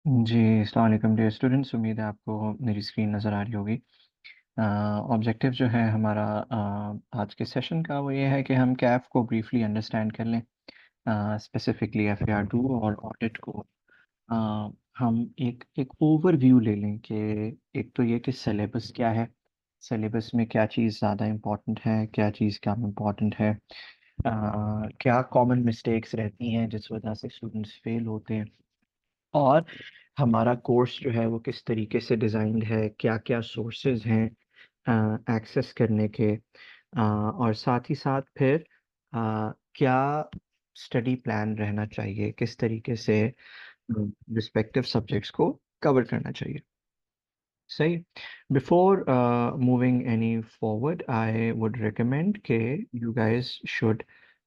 जी, अस्सलाम वालेकुम dear students. उम्मीद है आपको मेरी स्क्रीन नज़र आ रही होगी। ऑब्जेक्टिव जो है हमारा आज के सेशन का वो ये है कि हम कैफ को ब्रीफली अंडरस्टैंड कर लें, स्पेसिफिकली FAR 2 और ऑडिट को। अ, हम एक एक ओवरव्यू ले लें कि एक तो ये कि सिलेबस क्या है, सिलेबस में क्या चीज़ ज़्यादा इम्पोर्टेंट है, क्या चीज़ कम इम्पोर्टेंट है, क्या कॉमन मिस्टेक्स रहती हैं जिस वजह से स्टूडेंट्स फेल होते हैं, और हमारा कोर्स जो है वो किस तरीके से डिज़ाइंड है, क्या-क्या सोर्सेज़ हैं एक्सेस करने के, और साथ ही साथ फिर क्या स्टडी प्लान रहना चाहिए, किस तरीके से रिस्पेक्टिव सब्जेक्ट्स को कवर करना चाहिए। सही। Before moving any forward I would recommend के you guys should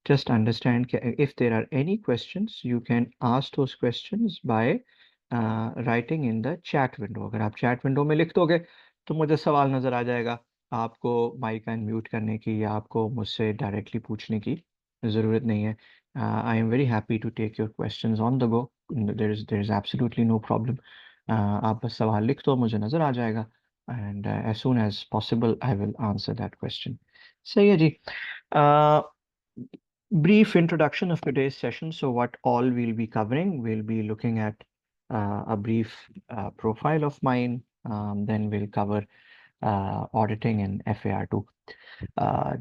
just understand if there are any questions you can ask those questions by writing in the chat window। अगर आप chat window में लिख दोगे तो मुझे सवाल नज़र आ जाएगा, आपको माइक अनम्यूट करने की या आपको मुझसे डायरेक्टली पूछने की ज़रूरत नहीं है। I am very happy to take your questions on the go. There is absolutely no problem. आप बस सवाल लिख दो, मुझे नज़र आ जाएगा, and as soon as possible I will answer that question. सही है जी। Brief introduction of today's session. So, what all we'll be covering, we'll be looking at a brief profile of mine. Then we'll cover auditing and FAR 2.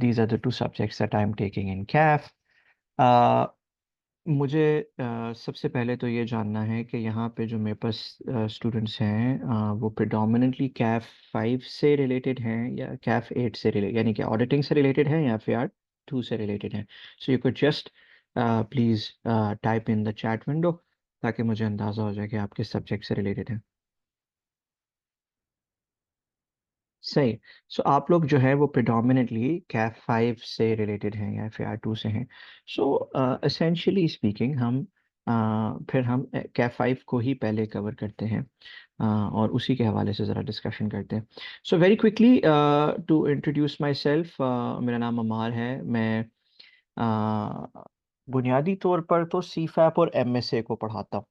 These are the two subjects that I'm taking in CAF. Uh, मुझे सबसे पहले तो ये जानना है कि यहाँ पे जो मेरे पास स्टूडेंट्स हैं, वो प्रिडोमिनेंटली CAF 5 से रिलेटेड हैं या CAF 8 से रिलेटेड, यानी कि ऑडिटिंग से रिलेटेड हैं या FAR 2 से रिलेटेड हैं। So you could just please type in the chat window ताकि मुझे अंदाज़ा हो जाए कि आप किस सब्जेक्ट से रिलेटेड हैं। सही। सो आप लोग जो है वो प्रिडोमिनेटली CAF 5 से रिलेटेड हैं या FAR 2 से हैं। सो एसेंशियली स्पीकिंग हम फिर हम CAF 5 को ही पहले कवर करते हैं, और उसी के हवाले से ज़रा डिस्कशन करते हैं। So very quickly to introduce myself, मेरा नाम अमार है। मैं बुनियादी तौर पर तो CFAP और MSA को पढ़ाता हूँ।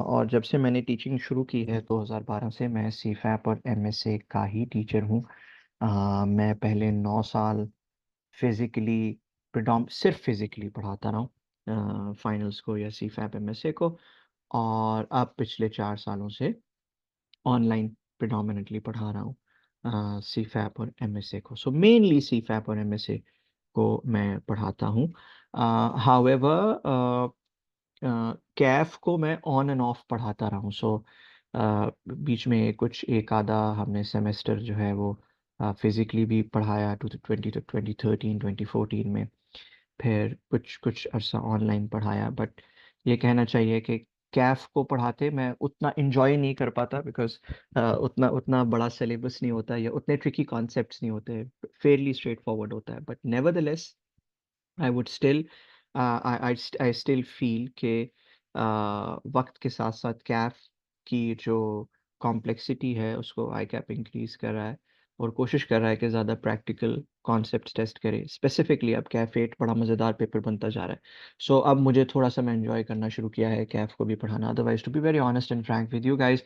और जब से मैंने टीचिंग शुरू की है 2012 से, मैं CFAP और MSA का ही टीचर हूँ। मैं पहले 9 साल फिज़िकली, प्रिडोम सिर्फ फिज़िकली पढ़ाता रहा हूँ फाइनल्स को या CFAP MSA को, और अब पिछले 4 सालों से ऑनलाइन प्रिडोमिनेटली पढ़ा रहा हूँ CFAP और MSA को। सो मेनली CFAP और MSA को मैं पढ़ाता हूँ। हाउएवर कैफ को मैं ऑन एंड ऑफ पढ़ाता रहा हूँ। सो बीच में कुछ एक आधा हमने सेमेस्टर जो है वो फिज़िकली भी पढ़ाया 2013 2014 में, फिर कुछ कुछ अरसा ऑनलाइन पढ़ाया। बट ये कहना चाहिए कि कैफ को पढ़ाते मैं उतना इंजॉय नहीं कर पाता, बिकॉज उतना उतना बड़ा सिलेबस नहीं होता या उतने ट्रिकी कॉन्सेप्ट्स नहीं होते, फेयरली स्ट्रेट फॉरवर्ड होता है। But nevertheless I would still I still feel के वक्त के साथ साथ कैफ की जो कॉम्प्लेक्सिटी है उसको आई कैप इंक्रीज कर रहा है और कोशिश कर रहा है कि ज़्यादा प्रैक्टिकल कॉन्सेप्ट्स टेस्ट करे। स्पेसिफिकली अब कैफ 8 बड़ा मज़ेदार पेपर बनता जा रहा है। सो अब मुझे थोड़ा सा मैं एंजॉय करना शुरू किया है कैफ को भी पढ़ाना। Otherwise to be very honest and frank with you guys,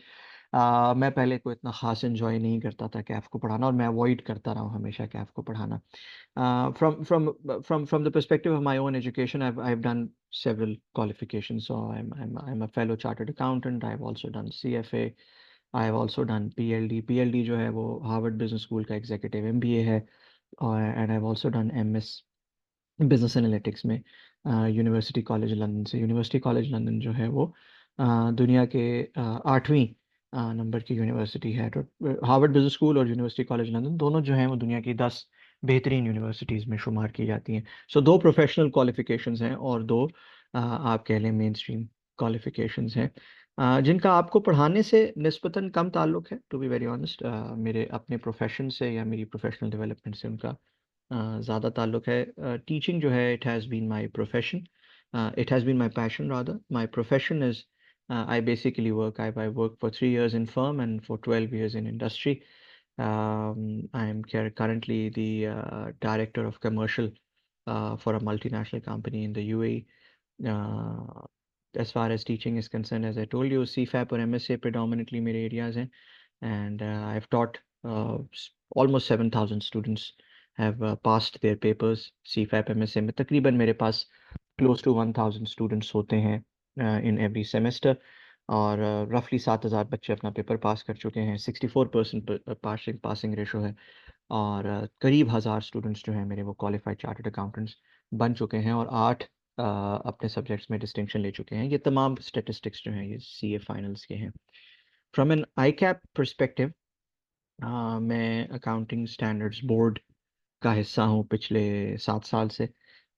मैं पहले को इतना ख़ास एंजॉय नहीं करता था कैफ को पढ़ाना, और मैं अवॉइड करता रहा हूँ हमेशा कैफ को पढ़ाना। From the perspective of my own education, I've done several qualifications. So I'm a fellow chartered accountant. I've also done CFA. I've also done PLD. PLD जो है वो हार्वर्ड बिजनेस स्कूल का एग्जीक्यूटिव MBA है, और and I've also done MS business analytics में university college London से। University college London जो है वो दुनिया के 8वीं नंबर की यूनिवर्सिटी है। तो हार्वर्ड बिजनेस स्कूल और यूनिवर्सिटी कॉलेज लंदन दोनों जो हैं वो दुनिया की 10 बेहतरीन यूनिवर्सिटीज़ में शुमार की जाती हैं। सो दो प्रोफेशनल क्वालिफिकेशंस हैं और दो आप कह लें मेन स्ट्रीम क्वालिफिकेशंस हैं, जिनका आपको पढ़ाने से निस्बतन कम ताल्लुक है। टू बी वेरी ऑनेस्ट, मेरे अपने प्रोफेशन से या मेरी प्रोफेशनल डेवलपमेंट से उनका ज़्यादा ताल्लुक है। टीचिंग जो है, it has been my profession, it has been my passion rather. My profession is, I basically I work for 3 years in firm and for 12 years in industry. I am currently the director of commercial for a multinational company in the UAE. Uh, as far as teaching is concerned, as I told you, CFAP और MSA predominantly मेरे areas हैं, and I've taught almost 7,000 students have passed their papers CFAP MSA में. तकरीबन मेरे पास close to 1,000 students होते हैं in every semester, और रफली 7,000 बच्चे अपना पेपर पास कर चुके हैं. 64% पासिंग रेशो है, और करीब 1,000 स्टूडेंट्स जो हैं मेरे वो क्वालिफाइड चार्टर्ड अकाउंटेंट्स बन चुके हैं, और 8 अपने सब्जेक्ट्स में डिस्टिंक्शन ले चुके हैं. ये तमाम स्टेटिस्टिक्स जो हैं ये सीए फाइनल्स के हैं. From an ICAP perspective, मैं अकाउंटिंग स्टैंडर्ड्स बोर्ड का हिस्सा हूँ पिछले 7 साल से.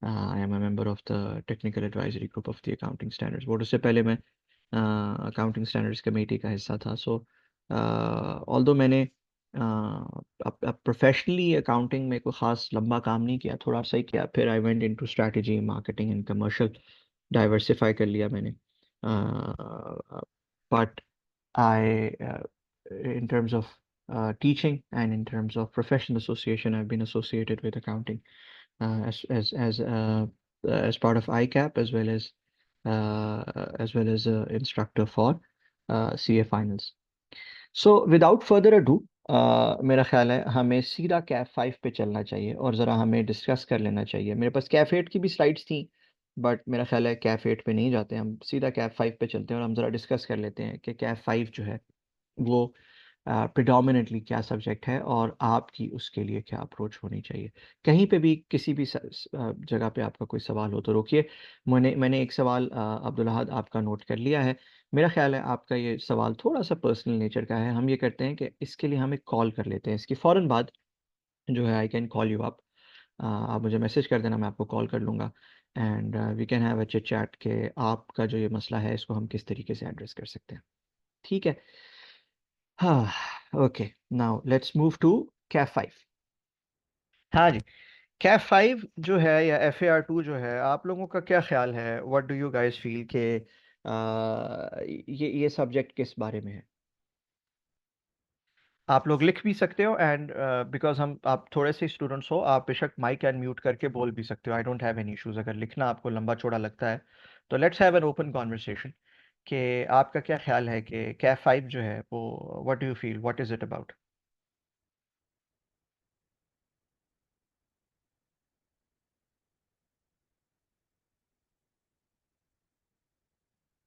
I am a member of the technical advisory group of the accounting standards board. उससे पहले मैं अकाउंटिंग स्टैंडर्ड्स कमेटी का हिस्सा था. सो ऑल्दो मैंने अब प्रोफेशनली अकाउंटिंग में कोई ख़ास लंबा काम नहीं किया, थोड़ा सा ही किया. फिर I went into strategy, marketing and commercial, diversify कर लिया मैंने. But I in terms of teaching and in terms of professional association, I've been associated with accounting as part of ICAP, as well as instructor for CA finals. So without further ado, मेरा ख्याल है हमें सीधा कैफ 5 पे चलना चाहिए और ज़रा हमें डिस्कस कर लेना चाहिए. मेरे पास कैफ 8 की भी स्लाइड्स थी, बट मेरा ख्याल है कैफ 8 पे नहीं जाते, हम सीधा कैफ 5 पे चलते हैं और हम ज़रा डिस्कस कर लेते हैं कि कैफ 5 जो है वो प्रिडोमिनेटली क्या सब्जेक्ट है और आपकी उसके लिए क्या अप्रोच होनी चाहिए. कहीं पे भी किसी भी जगह पे आपका कोई सवाल हो तो रोकिए. मैंने एक सवाल अब्दुल अहद आपका नोट कर लिया है. मेरा ख्याल है आपका ये सवाल थोड़ा सा पर्सनल नेचर का है. हम ये करते हैं कि इसके लिए हम एक कॉल कर लेते हैं. इसकी फ़ौरन बाद जो है I can call you up. आप मुझे मैसेज कर देना, मैं आपको कॉल कर लूँगा, and we can have a chit chat कि आपका जो ये मसला है इसको हम किस तरीके से एड्रेस कर सकते हैं. ठीक है. हाँ. Okay. Now let's move to CAF 5. हाँ जी. कैफ 5 जो है या FAR 2 जो है, आप लोगों का क्या ख्याल है? What do you guys feel के ये सब्जेक्ट किस बारे में है? आप लोग लिख भी सकते हो, एंड बिकॉज हम आप थोड़े से स्टूडेंट्स हो, आप बेशक माइक एंड म्यूट करके बोल भी सकते हो. I don't have any issues. अगर लिखना आपको लंबा चौड़ा लगता है तो let's have an open conversation कि आपका क्या ख्याल है कि कैफ 5 जो है वो what do you feel, what is it about?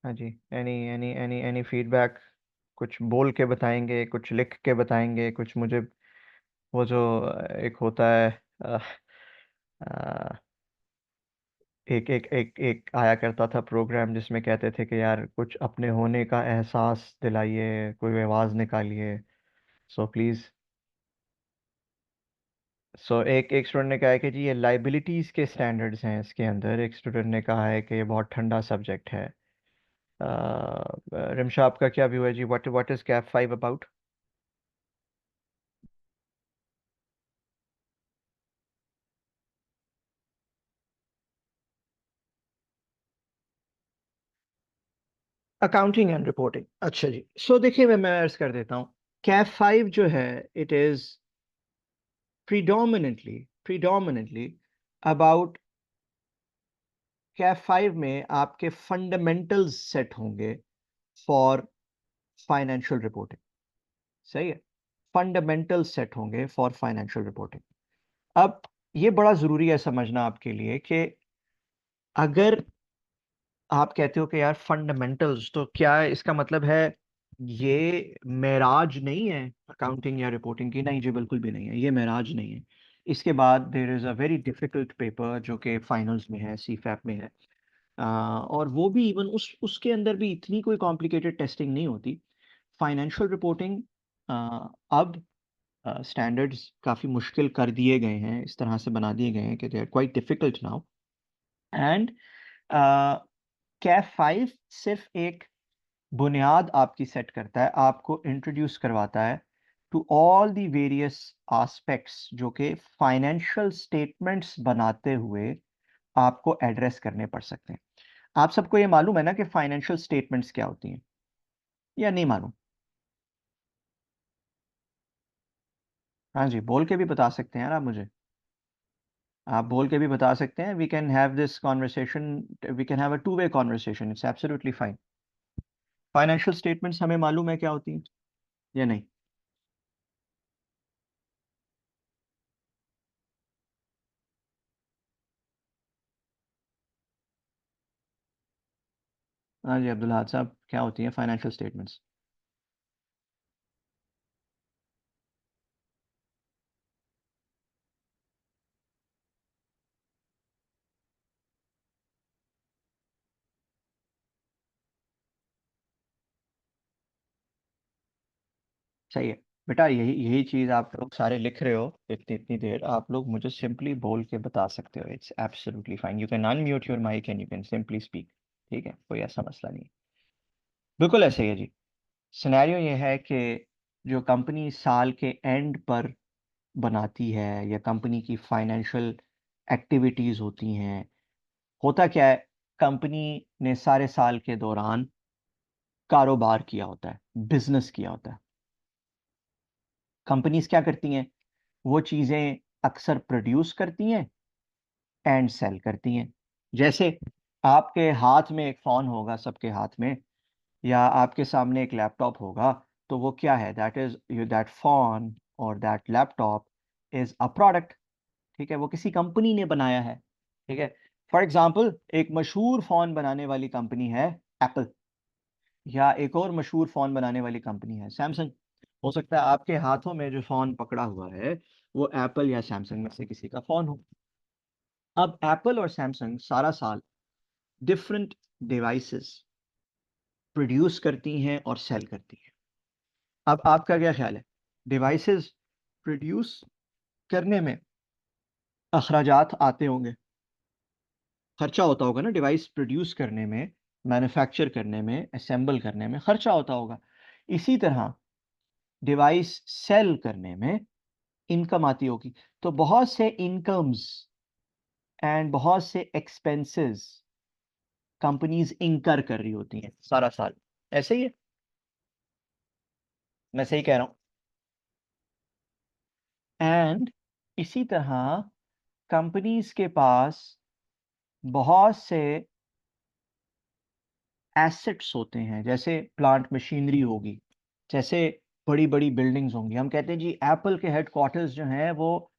हाँ जी. Any feedback? कुछ बोल के बताएंगे, कुछ लिख के बताएंगे, कुछ मुझे वो जो एक होता है अ, अ, एक आया करता था प्रोग्राम जिसमें कहते थे कि यार कुछ अपने होने का एहसास दिलाइए, कोई आवाज़ निकालिए. So please. सो एक स्टूडेंट ने कहा है कि जी ये लाइबिलिटीज़ के स्टैंडर्ड्स हैं इसके अंदर. एक स्टूडेंट ने कहा है कि ये बहुत ठंडा सब्जेक्ट है. रिमशा, आपका क्या व्यू है जी? What is CAF 5 about? Accounting and reporting. अच्छा जी. सो देखिए, मैं अर्ज कर देता हूँ. कैफ 5 जो है it is predominantly about Kaif 5 में आपके फंडामेंटल्स सेट होंगे फॉर फाइनेंशियल रिपोर्टिंग. सही है. फंडामेंटल्स सेट होंगे फॉर फाइनेंशियल रिपोर्टिंग. अब ये बड़ा ज़रूरी है समझना आपके लिए कि अगर आप कहते हो कि यार फंडामेंटल्स, तो क्या इसका मतलब है ये मेराज नहीं है अकाउंटिंग या रिपोर्टिंग की? नहीं जी, बिल्कुल भी नहीं है, ये मेराज नहीं है. इसके बाद there is a very difficult paper जो कि फाइनल्स में है, सीफैप में है. और वो भी इवन उसके अंदर भी इतनी कोई कॉम्प्लिकेटेड टेस्टिंग नहीं होती. फाइनेंशियल रिपोर्टिंग अब स्टैंडर्ड्स काफ़ी मुश्किल कर दिए गए हैं, इस तरह से बना दिए गए हैं कि they are quite difficult now. And CAF 5 सिर्फ एक बुनियाद आपकी सेट करता है, आपको इंट्रोड्यूस करवाता है to all the various aspects जो कि फाइनेंशियल स्टेटमेंट्स बनाते हुए आपको एड्रेस करने पड़ सकते हैं. आप सबको ये मालूम है ना कि फाइनेंशियल स्टेटमेंट्स क्या होती हैं, या नहीं मालूम? हाँ जी, बोल के भी बता सकते हैं यार आप मुझे. आप बोल के भी बता सकते हैं, we can have this conversation, we can have a two way conversation, it's absolutely fine. Financial statements हमें मालूम है क्या होती हैं या नहीं? हाँ जी अब्दुल हाद साहब, क्या होती हैं फाइनेंशियल स्टेटमेंट्स? सही है बेटा, यही यही चीज़ आप लोग सारे लिख रहे हो इतनी इतनी देर, आप लोग मुझे सिंपली बोल के बता सकते हो, it's absolutely fine, you can unmute your mic and you can simply speak. ठीक है, कोई ऐसा मसला नहीं है। बिल्कुल ऐसे ही है जी। सिनेरियो ये है कि जो कंपनी साल के एंड पर बनाती है, या कंपनी की फाइनेंशियल एक्टिविटीज़ होती हैं, होता क्या है, कंपनी ने सारे साल के दौरान कारोबार किया होता है, बिजनेस किया होता है। कंपनीज क्या करती हैं, वो चीज़ें अक्सर प्रोड्यूस करती हैं एंड सेल करती हैं। जैसे आपके हाथ में एक फ़ोन होगा, सबके हाथ में, या आपके सामने एक लैपटॉप होगा, तो वो क्या है, दैट इज़ दैट फ़ोन और that laptop is a product. ठीक है, वो किसी कंपनी ने बनाया है। ठीक है, फॉर एग्जांपल एक मशहूर फ़ोन बनाने वाली कंपनी है एप्पल, या एक और मशहूर फ़ोन बनाने वाली कंपनी है सैमसंग। हो सकता है आपके हाथों में जो फ़ोन पकड़ा हुआ है वो एप्पल या सैमसंग में से किसी का फ़ोन हो। अब एप्पल और सैमसंग सारा साल डिफरेंट डिवाइसेस प्रोड्यूस करती हैं और सेल करती हैं। अब आपका क्या ख्याल है, डिवाइसेस प्रोड्यूस करने में अखराजात आते होंगे, खर्चा होता होगा ना, डिवाइस प्रोड्यूस करने में, मैन्युफैक्चर करने में, असेंबल करने में खर्चा होता होगा। इसी तरह डिवाइस सेल करने में इनकम आती होगी। तो बहुत से इनकम्स एंड बहुत से एक्सपेंसेस कंपनीज इंकर कर रही होती हैं सारा साल। ऐसे ही है, मैं सही कह रहा हूँ? एंड इसी तरह कंपनीज के पास बहुत से एसेट्स होते हैं, जैसे प्लांट मशीनरी होगी, जैसे बड़ी बड़ी बिल्डिंग्स होंगी। हम कहते हैं जी एप्पल के हेडक्वार्टर्स जो हैं वो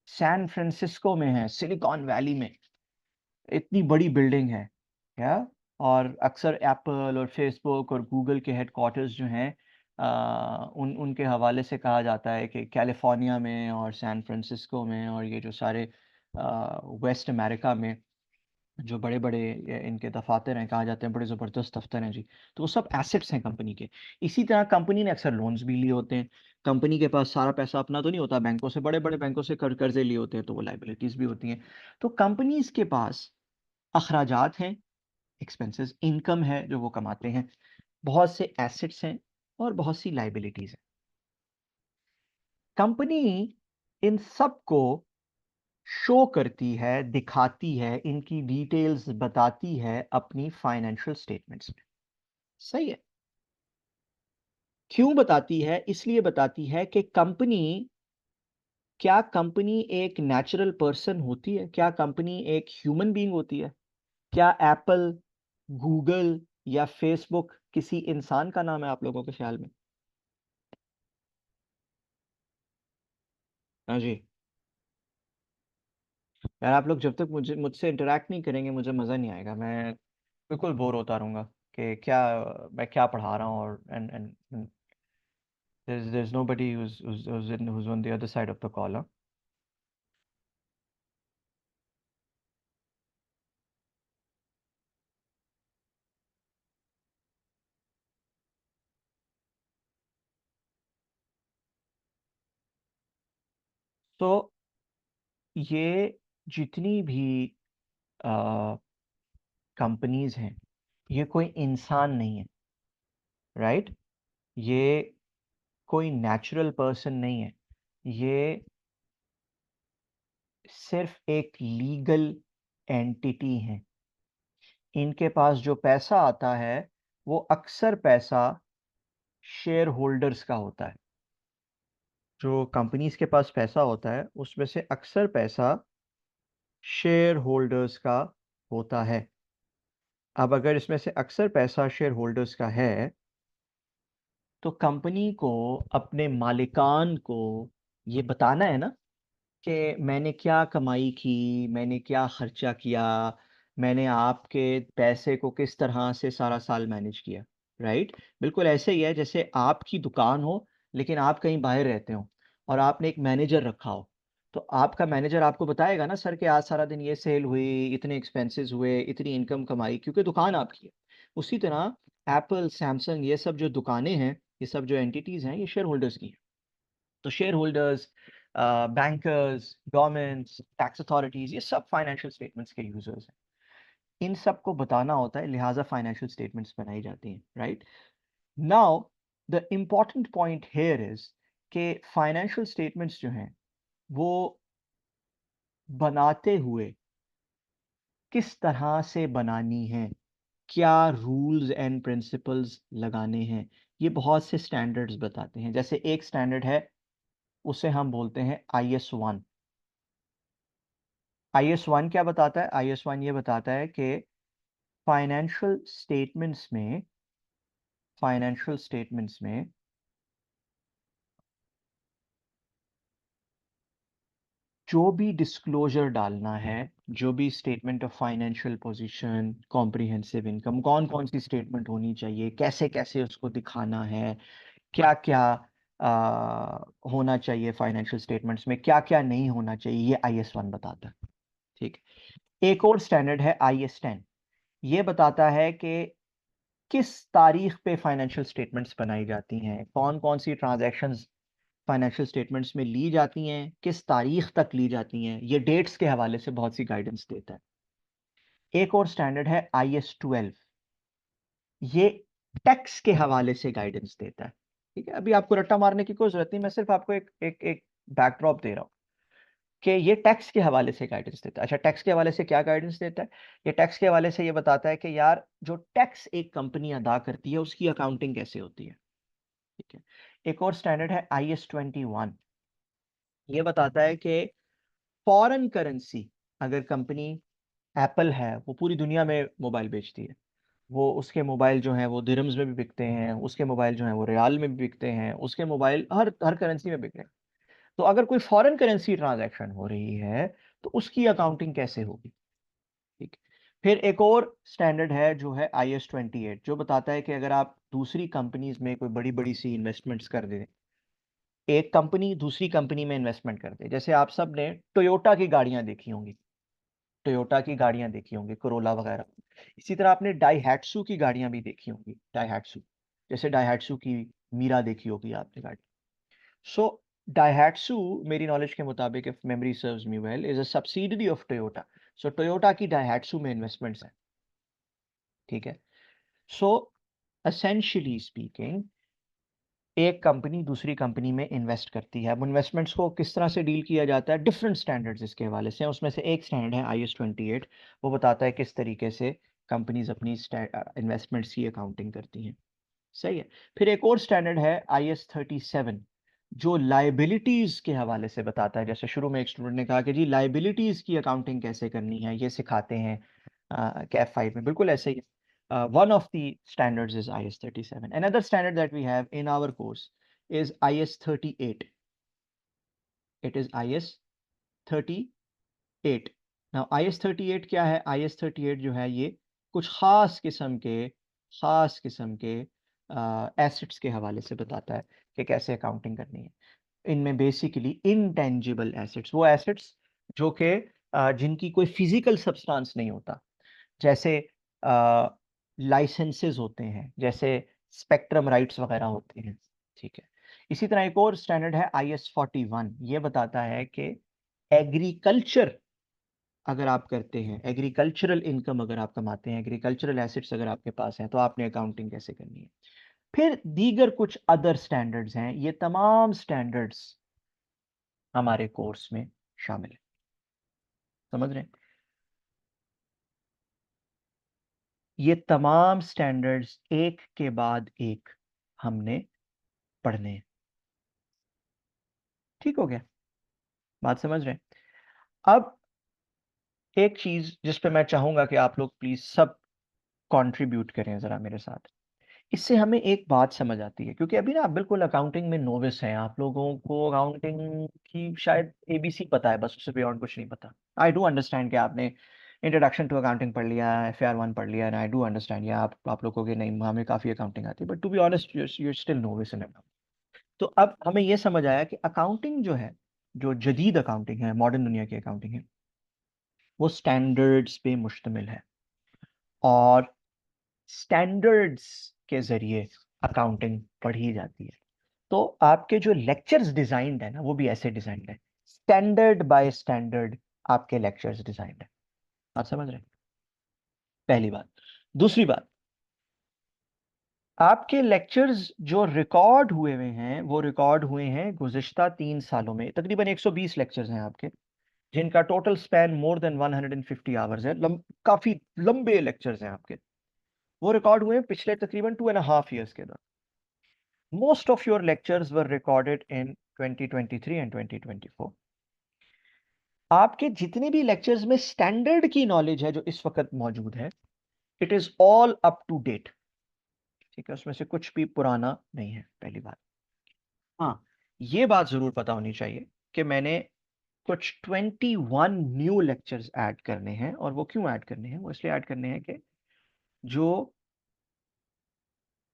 सैन फ्रांसिस्को में है, सिलिकॉन वैली में, इतनी बड़ी बिल्डिंग है क्या। और अक्सर एप्पल और फेसबुक और गूगल के हेडक्वार्टर्स जो हैं, उन उनके हवाले से कहा जाता है कि कैलिफोर्निया में और सैन फ्रांसिस्को में और ये जो सारे वेस्ट अमेरिका में जो बड़े बड़े इनके दफातर हैं, कहा जाते हैं बड़े ज़बरदस्त दफ्तर हैं जी। तो वो सब एसेट्स हैं कंपनी के। इसी तरह कंपनी ने अक्सर लोन्स भी लिए होते हैं। कंपनी के पास सारा पैसा अपना तो नहीं होता, बैंकों से, बड़े बड़े बैंकों से कर्जे लिए होते हैं, तो वो लाइबिलिटीज़ भी होती हैं। तो कंपनीज के पास अखराजात हैं, एक्सपेंसेस, इनकम है जो वो कमाते हैं, बहुत से एसेट्स हैं और बहुत सी लाइबिलिटीज हैं। कंपनी इन सब को शो करती है, दिखाती है, इनकी डिटेल्स बताती है अपनी फाइनेंशियल स्टेटमेंट्स में। सही है। क्यों बताती है? इसलिए बताती है कि कंपनी, क्या कंपनी एक नेचुरल पर्सन होती है? क्या कंपनी एक ह्यूमन बीइंग होती है? क्या एप्पल, गूगल या फेसबुक किसी इंसान का नाम है आप लोगों के ख्याल में? हाँ जी। यार आप लोग जब तक मुझसे इंटरेक्ट नहीं करेंगे मुझे मज़ा नहीं आएगा। मैं बिल्कुल बोर होता रहूँगा कि क्या, मैं क्या पढ़ा रहा हूँ, और and there's nobody who's on the other side of the call, huh? तो ये जितनी भी कंपनीज हैं, ये कोई इंसान नहीं है, राइट? ये कोई नेचुरल पर्सन नहीं है, ये सिर्फ एक लीगल एंटिटी है। इनके पास जो पैसा आता है वो अक्सर पैसा शेयर होल्डर्स का होता है। जो कंपनीज के पास पैसा होता है उसमें से अक्सर पैसा शेयर होल्डर्स का होता है। अब अगर इसमें से अक्सर पैसा शेयर होल्डर्स का है, तो कंपनी को अपने मालिकान को ये बताना है ना कि मैंने क्या कमाई की, मैंने क्या खर्चा किया, मैंने आपके पैसे को किस तरह से सारा साल मैनेज किया। राइट। बिल्कुल ऐसे ही है जैसे आपकी दुकान हो, लेकिन आप कहीं बाहर रहते हो और आपने एक मैनेजर रखा हो। तो आपका मैनेजर आपको बताएगा ना, सर, कि आज सारा दिन ये सेल हुई, इतने एक्सपेंसेस हुए, इतनी इनकम कमाई, क्योंकि दुकान आपकी है। उसी तरह एप्पल, सैमसंग, ये सब जो दुकानें हैं, ये सब जो एंटिटीज हैं, ये शेयर होल्डर्स की हैं। तो share holders, bankers, governments, tax authorities, ये सब फाइनेंशियल स्टेटमेंट्स के यूजर्स हैं। इन सब को बताना होता है, लिहाजा फाइनेंशियल स्टेटमेंट्स बनाई जाती हैं। Right. Now the important point here is कि फाइनेंशियल स्टेटमेंट्स जो हैं वो बनाते हुए किस तरह से बनानी है, क्या रूल्स एंड प्रिंसिपल्स लगाने हैं, ये बहुत से स्टैंडर्ड्स बताते हैं। जैसे एक स्टैंडर्ड है, उसे हम बोलते हैं IS-1। IS-1 क्या बताता है? IS-1 ये बताता है कि फाइनेंशियल स्टेटमेंट्स में फाइनेंशियल स्टेटमेंट्स में जो भी डिस्क्लोजर डालना है, जो भी statement of financial position, comprehensive income, कौन कौन सी स्टेटमेंट होनी चाहिए, कैसे कैसे उसको दिखाना है, क्या क्या होना चाहिए फाइनेंशियल स्टेटमेंट्स में, क्या क्या नहीं होना चाहिए, ये IS-1 बताता है। ठीक है। एक और स्टैंडर्ड है IS-10। ये बताता है कि किस तारीख पे फाइनेंशियल स्टेटमेंट्स बनाई जाती हैं, कौन कौन सी ट्रांजैक्शंस फाइनेंशियल स्टेटमेंट्स में ली जाती हैं, किस तारीख तक ली जाती हैं। ये डेट्स के हवाले से बहुत सी गाइडेंस देता है। एक और स्टैंडर्ड है IS-12। ये टैक्स के हवाले से गाइडेंस देता है। ठीक है। अभी आपको रट्टा मारने की कोई जरूरत नहीं, मैं सिर्फ आपको एक एक एक बैकड्रॉप दे रहा हूँ कि ये टैक्स के हवाले से गाइडेंस देता है। अच्छा, टैक्स के हवाले से क्या गाइडेंस देता है? ये टैक्स के हवाले से ये बताता है कि यार, जो टैक्स एक कंपनी अदा करती है, उसकी अकाउंटिंग कैसे होती है। ठीक है। एक और स्टैंडर्ड है IS-21। ये बताता है कि फॉरेन करेंसी, अगर कंपनी एप्पल है, वो पूरी दुनिया में मोबाइल बेचती है, वो उसके मोबाइल जो हैं वो दिरहम्स में भी बिकते हैं, उसके मोबाइल जो हैं वो रियाल में भी बिकते हैं, उसके मोबाइल हर हर करेंसी में बिक रहे हैं। तो अगर कोई फॉरेन करेंसी ट्रांजैक्शन हो रही है, तो उसकी अकाउंटिंग कैसे होगी। ठीक। फिर एक और स्टैंडर्ड है जो है IS-28, जो बताता है कि अगर आप दूसरी कंपनीज में कोई बड़ी बड़ी सी इन्वेस्टमेंट्स कर दें, एक कंपनी दूसरी कंपनी में इन्वेस्टमेंट कर दे, जैसे आप सब ने टोयोटा की गाड़ियां देखी होंगी, टोयोटा की गाड़ियां देखी होंगी, कोरोला वगैरह। इसी तरह आपने डाइहैट्सू की गाड़ियां भी देखी होंगी, डाइहैट्सू, जैसे डाइहैट्सू की मीरा देखी होगी आपने गाड़ी। सो डाइहैट्सू, मेरी नॉलेज के मुताबिक, if memory serves me well, is a subsidiary of Toyota. So Toyota की डाइहैट्सू में इन्वेस्टमेंट्स हैं। ठीक है। सो एसेंशियली स्पीकिंग, एक कंपनी दूसरी कंपनी में इन्वेस्ट करती है। अब इन्वेस्टमेंट्स को किस तरह से डील किया जाता है, डिफरेंट स्टैंडर्ड्स इसके हवाले से हैं। उसमें से एक स्टैंडर्ड है IS-28। वो बताता है किस तरीके से कंपनीज अपनी इन्वेस्टमेंट्स की अकाउंटिंग करती हैं। सही है। फिर एक और स्टैंडर्ड है IS-37, जो लाइबिलिटीज के हवाले से बताता है। जैसे शुरू में एक स्टूडेंट ने कहा कि जी लाइबिलिटीज की अकाउंटिंग कैसे करनी है, ये सिखाते हैं कैफ 5 में। बिल्कुल ऐसे ही है। One of the standards is IS-37. Another standard that we have in our course is IS-38. It is IS-38. Now IS-38 क्या है? IS-38 जो है, ये कुछ खास किस्म के एसेट्स के हवाले से बताता है कि कैसे अकाउंटिंग करनी है। इनमें बेसिकली इनटेंजिबल एसेट्स, वो एसेट्स जो कि जिनकी कोई फिजिकल सब्सटेंस नहीं होता, जैसे लाइसेंसेस होते हैं, जैसे स्पेक्ट्रम राइट्स वगैरह होते हैं। ठीक है। इसी तरह एक और स्टैंडर्ड है IS-41। ये बताता है कि एग्रीकल्चर अगर आप करते हैं, एग्रीकल्चरल इनकम अगर आप कमाते हैं, एग्रीकल्चरल एसेट्स अगर आपके पास हैं, तो आपने अकाउंटिंग कैसे करनी है। फिर दीगर कुछ अदर स्टैंडर्ड्स हैं। ये तमाम स्टैंडर्ड्स हमारे कोर्स में शामिल है। समझ रहे हैं? ये तमाम स्टैंडर्ड्स एक के बाद एक हमने पढ़ने हैं। ठीक हो गया? बात समझ रहे हैं? अब एक चीज जिस पे मैं चाहूंगा कि आप लोग प्लीज सब कंट्रीब्यूट करें जरा मेरे साथ, इससे हमें एक बात समझ आती है, क्योंकि अभी ना आप बिल्कुल अकाउंटिंग में नोविस हैं, आप लोगों को अकाउंटिंग की शायद एबीसी पता है बस, उससे बियॉन्ड कुछ नहीं पता। आई डू अंडरस्टैंड कि आपने इंट्रोडक्शन टू अकाउंटिंग पढ़ लिया, FAR 1 पढ़ लिया, एंड आई डू अंडरस्टैंड, या आप लोगों के नहीं हमें काफी अकाउंटिंग आती है, but to be honest you still novice in accounting. तो अब हमें यह समझ आया कि अकाउंटिंग जो है, जो जदीद अकाउंटिंग है, मॉडर्न दुनिया की अकाउंटिंग है, वो स्टैंडर्ड्स पे मुश्तमिल है, और स्टैंडर्ड्स के जरिए अकाउंटिंग पढ़ी जाती है। तो आपके जो लेक्चर्स डिजाइंड है ना, वो भी ऐसे डिजाइंड है, स्टैंडर्ड बाय स्टैंडर्ड आपके लेक्चर्स डिजाइंड है। आप समझ रहे हैं? पहली बात। दूसरी बात, आपके लेक्चर्स जो रिकॉर्ड हुए हुए हैं, वो रिकॉर्ड हुए हैं गुज़िश्ता 3 सालों में, तकरीबन 120 लेक्चर्स हैं आपके, जिनका total span more than 150 hours है, काफी लंबे लेक्चर्स हैं आपके। वो रिकॉर्ड हुए हैं पिछले तकरीबन 2.5 years के दौरान। Most of your lectures were recorded in 2023 and 2024। आपके जितने भी लेक्चर्स में स्टैंडर्ड की नॉलेज है जो इस वक्त मौजूद है, it is all up to date. ठीक है, उसमें से कुछ भी पुराना नहीं है, पहली बात। हाँ, ये बात जरूर पता होनी चाहिए कि मैंने कुछ 21 न्यू लेक्चर्स ऐड करने हैं, और वो क्यों ऐड करने हैं? वो इसलिए ऐड करने हैं कि जो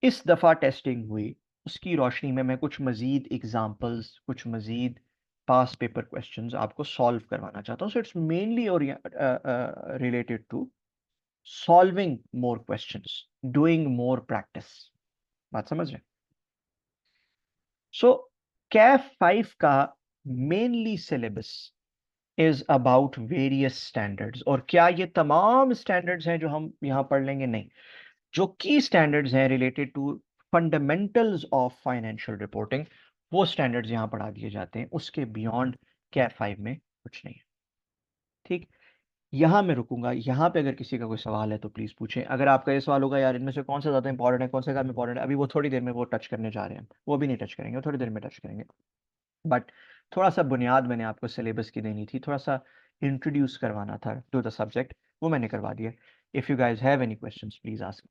इस दफा टेस्टिंग हुई, उसकी रोशनी में मैं कुछ मजीद एग्जांपल्स, कुछ मजीद पास पेपर क्वेश्चंस आपको सॉल्व करवाना चाहता हूं। So it's mainly related to solving more questions, doing more practice. बात समझ रहे? सो कैफ 5 का mainly syllabus is about various standards. और क्या ये तमाम स्टैंडर्ड्स हैं जो हम यहां पढ़ लेंगे? नहीं। जो की स्टैंडर्ड्स हैं related to fundamentals of financial reporting, वो स्टैंडर्ड्स यहां पढ़ा दिए जाते हैं, उसके बियॉन्ड कैफ 5 में कुछ नहीं है। ठीक। यहां मैं रुकूंगा, यहां पे अगर किसी का कोई सवाल है तो प्लीज पूछें। अगर आपका ये सवाल होगा यार इनमें से कौन सा ज्यादा इंपॉर्टेंट है, कौन सा कम इंपॉर्टेंट है, अभी वो थोड़ी देर में वो टच करने जा रहे हैं, वो भी नहीं टच करेंगे, वो थोड़ी देर में टच करेंगे। बट थोड़ा सा बुनियाद मैंने आपको सिलेबस की देनी थी, थोड़ा सा इंट्रोड्यूस करवाना था टू द सब्जेक्ट, वो मैंने करवा दिया। If you guys have any questions please ask.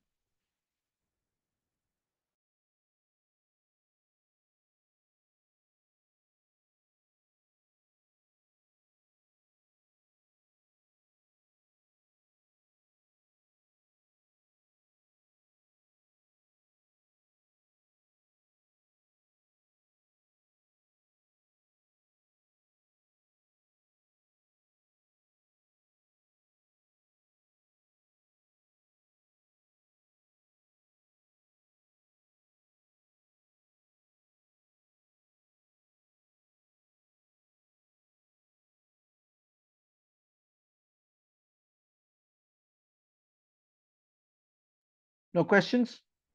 No questions?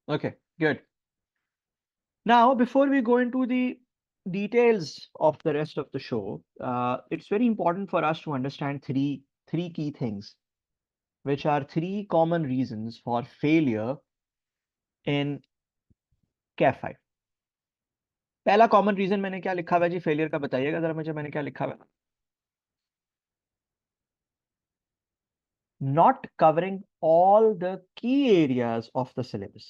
Okay, good. Now, before we go into the details of the rest of the show, it's very important for us to understand three key things, which are three common reasons for failure in CAF 5। पहला common reason मैंने क्या लिखा हुआ है जी failure का? बताइएगा जरा मुझे, मैंने क्या लिखा हुआ है? Not covering all the key areas of the syllabus.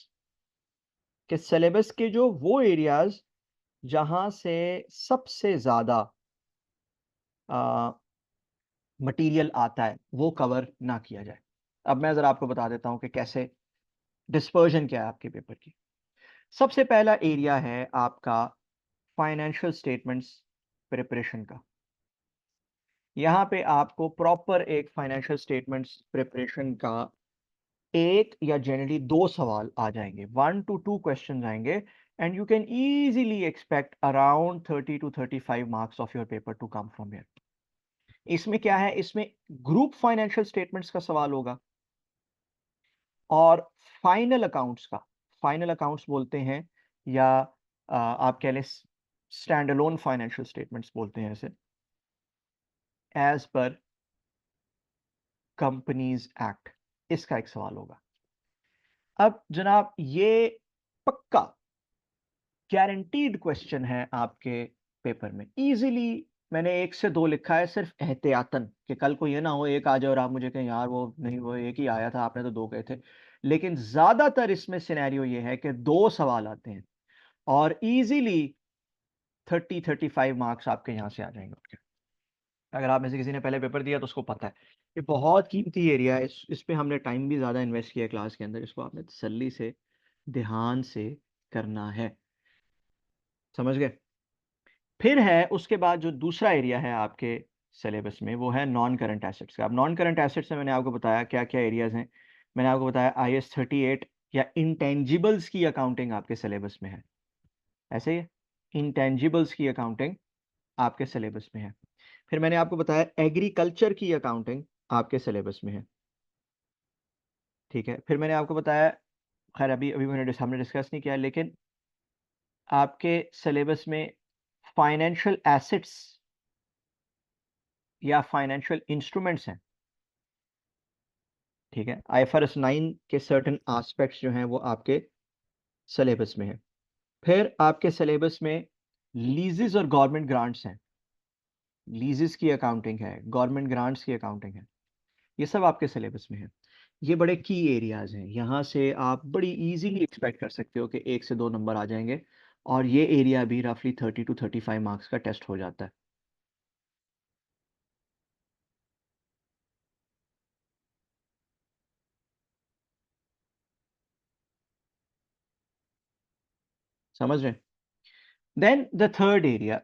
कि सिलेबस के जो वो एरियाज जहां से सबसे ज्यादा मटेरियल आता है, वो कवर ना किया जाए। अब मैं जरा आपको बता देता हूं कि कैसे डिस्पर्जन क्या है आपके पेपर की। सबसे पहला एरिया है आपका फाइनेंशियल स्टेटमेंट्स प्रिपरेशन का। यहां पे आपको प्रॉपर एक फाइनेंशियल स्टेटमेंट्स प्रिपरेशन का एक या जनरली दो सवाल आ जाएंगे, 1 to 2 क्वेश्चन आएंगे, and you can easily expect around 30 to 35 marks of your paper to come from here. इसमें क्या है? इसमें ग्रुप फाइनेंशियल स्टेटमेंट्स का सवाल होगा, और फाइनल अकाउंट्स का। फाइनल अकाउंट्स बोलते हैं, या आप कह लें स्टैंड अलोन फाइनेंशियल स्टेटमेंट्स बोलते हैं इसे, एज पर कंपनीज एक्ट, इसका एक सवाल होगा। अब जनाब ये पक्का गारंटीड क्वेश्चन है आपके पेपर में, इजीली मैंने 1 से 2 लिखा है सिर्फ एहतियातन, कि कल को ये ना हो 1 आ जाए और आप मुझे कहें यार वो नहीं, वो 1 ही आया था, आपने तो 2 कहे थे। लेकिन ज़्यादातर इसमें सिनेरियो ये है कि 2 सवाल आते हैं और ईज़िली 30-35 मार्क्स आपके यहाँ से आ जाएँगे। अगर आप में से किसी ने पहले पेपर दिया तो उसको पता है। ये बहुत कीमती एरिया है, इस पे हमने टाइम भी ज़्यादा इन्वेस्ट किया है क्लास के अंदर, इसको आपने तसल्ली से, ध्यान से करना है। समझ गए? फिर है उसके बाद जो दूसरा एरिया है आपके सिलेबस में, वो है नॉन करंट एसेट्स का। अब नॉन करंट एसेट्स में मैंने आपको बताया क्या-क्या एरियाज़ हैं। मैंने आपको बताया आईएस 38 या इंटेंजिबल्स की अकाउंटिंग आपके सिलेबस में है। ऐसे ही है? इंटेंजिबल्स की अकाउंटिंग आपके सिलेबस में है। फिर मैंने आपको बताया एग्रीकल्चर की अकाउंटिंग आपके सिलेबस में है। ठीक है? फिर मैंने आपको बताया, खैर अभी अभी हमने डिस्कस नहीं किया, लेकिन आपके सिलेबस में फाइनेंशियल एसेट्स या फाइनेंशियल इंस्ट्रूमेंट्स हैं। ठीक है? आईएफआरएस 9 के सर्टेन एस्पेक्ट्स जो हैं वो आपके सिलेबस में है। फिर आपके सिलेबस में लीजेस और गवर्नमेंट ग्रांट्स हैं। लीजेस की अकाउंटिंग है, गवर्नमेंट ग्रांट्स की अकाउंटिंग है। ये सब आपके सिलेबस में है। ये बड़े की एरियाज हैं। यहाँ से आप बड़ी इजीली एक्सपेक्ट कर सकते हो कि 1 से 2 नंबर आ जाएंगे और ये एरिया भी रफली 30 टू 35 मार्क्स का टेस्ट हो जाता है। समझ रहे हैं? देन द थर्ड एरिया,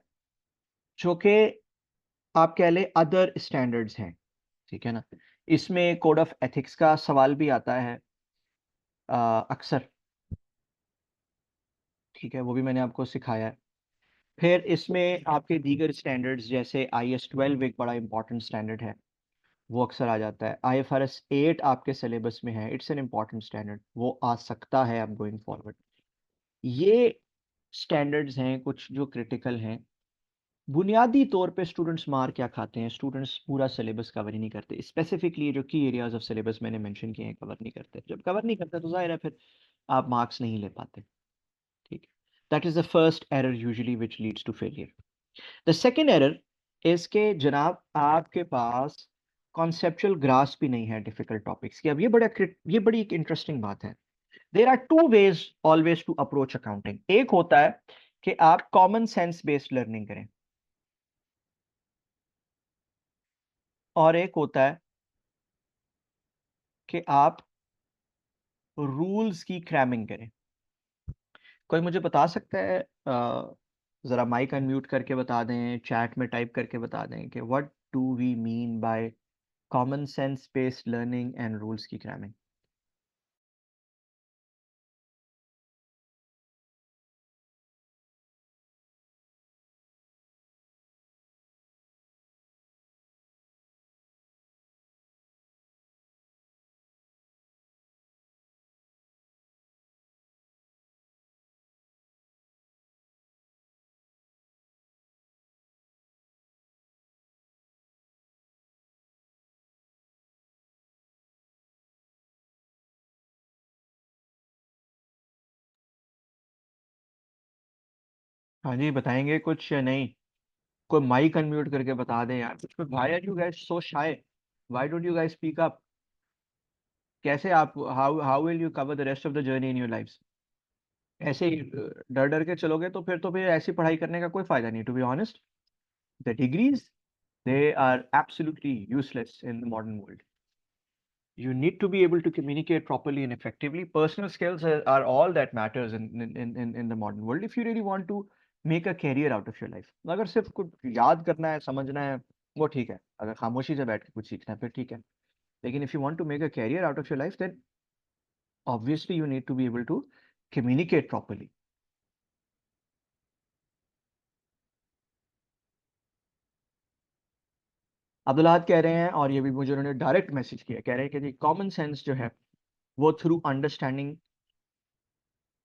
जो कि आप कह लें अदर स्टैंडर्ड्स हैं। ठीक है ना? इसमें कोड ऑफ एथिक्स का सवाल भी आता है अक्सर। ठीक है? वो भी मैंने आपको सिखाया है। फिर इसमें आपके दीगर स्टैंडर्ड्स जैसे आईएस 12 एक बड़ा इंपॉर्टेंट स्टैंडर्ड है, वो अक्सर आ जाता है। आईएफआरएस 8 आपके सिलेबस में है, इट्स एन इम्पॉर्टेंट स्टैंडर्ड, वो आ सकता है अब गोइंग फॉरवर्ड। ये स्टैंडर्ड्स हैं कुछ जो क्रिटिकल हैं। बुनियादी तौर पे स्टूडेंट्स मार क्या खाते हैं, स्टूडेंट्स पूरा सिलेबस कवर ही नहीं करते, स्पेसिफिकली जो की एरियाज ऑफ सिलेबस मैंने मेंशन किए हैं कवर नहीं करते। जब कवर नहीं करते तो जाहिर है फिर आप मार्क्स नहीं ले पाते। ठीक है? That is the first error usually which leads to failure. The second error is के जनाब आपके पास कॉन्सेप्चुअल ग्रास्प भी नहीं है डिफिकल्ट टॉपिक्स की। अब ये बड़ी एक इंटरेस्टिंग बात है। There are two ways always to approach accounting. एक होता है कि आप कॉमन सेंस बेस्ड लर्निंग करें और एक होता है कि आप रूल्स की क्रैमिंग करें। कोई मुझे बता सकता है, जरा माइक अनम्यूट करके बता दें, चैट में टाइप करके बता दें कि what do we mean by common sense based learning and rules की क्रैमिंग। हाँ जी, बताएंगे कुछ या नहीं? कोई माइक अनम्यूट करके बता दें यार कुछ। Why are you guys so shy? Why don't you guys speak up? कैसे आप, how will you cover the rest of the journey in your lifes? ऐसे ही डर डर के चलोगे तो फिर ऐसी पढ़ाई करने का कोई फायदा नहीं। To be honest, the degrees, they are absolutely useless in the modern world. You need to be able to communicate properly and effectively. Personal skills are all that matters in the modern world if you really want to make a career out of your life. अगर सिर्फ कुछ याद करना है, समझना है, वो ठीक है। अगर खामोशी से बैठ के कुछ सीखना है फिर ठीक है। लेकिन if you want to make a career out of your life, then obviously you need to be able to communicate properly. अब्दुल्लाहद कह रहे हैं, और ये भी मुझे उन्होंने डायरेक्ट मैसेज किया, कह रहे हैं कि जी कॉमन सेंस जो है वो थ्रू अंडरस्टैंडिंग,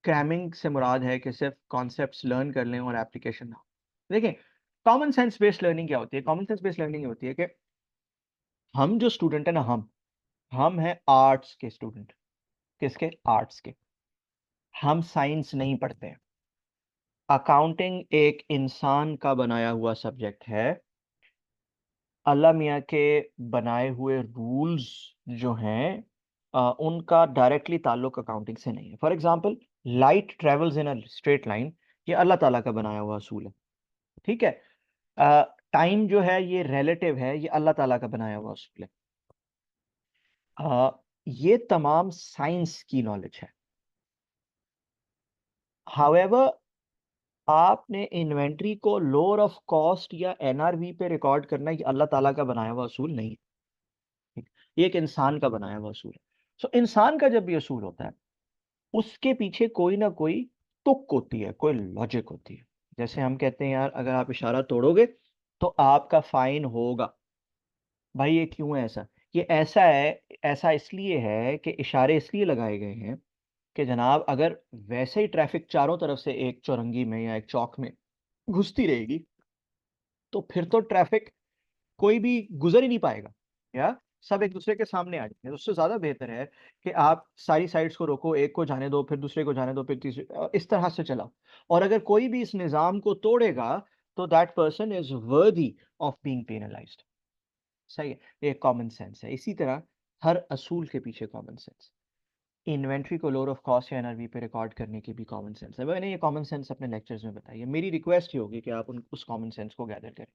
क्रैमिंग से मुराद है कि सिर्फ कॉन्सेप्ट्स लर्न कर लें और एप्लीकेशन ना हो। देखिए, कॉमन सेंस बेस्ड लर्निंग क्या होती है? कॉमन सेंस बेस्ड लर्निंग ये होती है कि हम जो स्टूडेंट है ना, हम हैं आर्ट्स के स्टूडेंट। किसके? आर्ट्स के। हम साइंस नहीं पढ़ते हैं। अकाउंटिंग एक इंसान का बनाया हुआ सब्जेक्ट है। अल्लाह मियाँ के बनाए हुए रूल्स जो हैं उनका डायरेक्टली ताल्लुक अकाउंटिंग से नहीं है। For example, light travels in a straight line, ये अल्लाह ताला का बनाया हुआ असूल है। ठीक है। टाइम जो है ये रिलेटिव है, ये अल्लाह ताला का बनाया हुआ असूल है। ये तमाम साइंस की नॉलेज है। हाउएवर, आपने इन्वेंट्री को लोअर ऑफ कॉस्ट या एनआरवी पे रिकॉर्ड करना, ये अल्लाह ताला का बनाया हुआ असूल नहीं है। ठीक? ये एक इंसान का बनाया हुआ असूल है। सो इंसान का जब भी असूल होता है, उसके पीछे कोई ना कोई तुक होती है, कोई लॉजिक होती है। जैसे हम कहते हैं यार, अगर आप इशारा तोड़ोगे तो आपका फाइन होगा। भाई ये क्यों है ऐसा? ये ऐसा है, ऐसा इसलिए है कि इशारे इसलिए लगाए गए हैं कि जनाब, अगर वैसे ही ट्रैफिक चारों तरफ से एक चौरंगी में या एक चौक में घुसती रहेगी, तो फिर तो ट्रैफिक कोई भी गुजर ही नहीं पाएगा, या सब एक दूसरे के सामने आ जाएंगे। तो उससे ज्यादा बेहतर है कि आप सारी साइड्स को रोको, एक को जाने दो, फिर दूसरे को जाने दो, फिर तीसरे, इस तरह से चलाओ। और अगर कोई भी इस निजाम को तोड़ेगा, तो that person is worthy of being penalised. सही है, ये कॉमन सेंस है। इसी तरह हर असूल के पीछे कॉमन सेंस। इन्वेंट्री को लोअर ऑफ कॉस्ट या एनआरवी पे रिकॉर्ड करने की भी कॉमन सेंस है। मैंने ये कॉमन सेंस अपने लेक्चर्स में बताई है। मेरी रिक्वेस्ट ही होगी कि आप उस कॉमन सेंस को गैदर करें।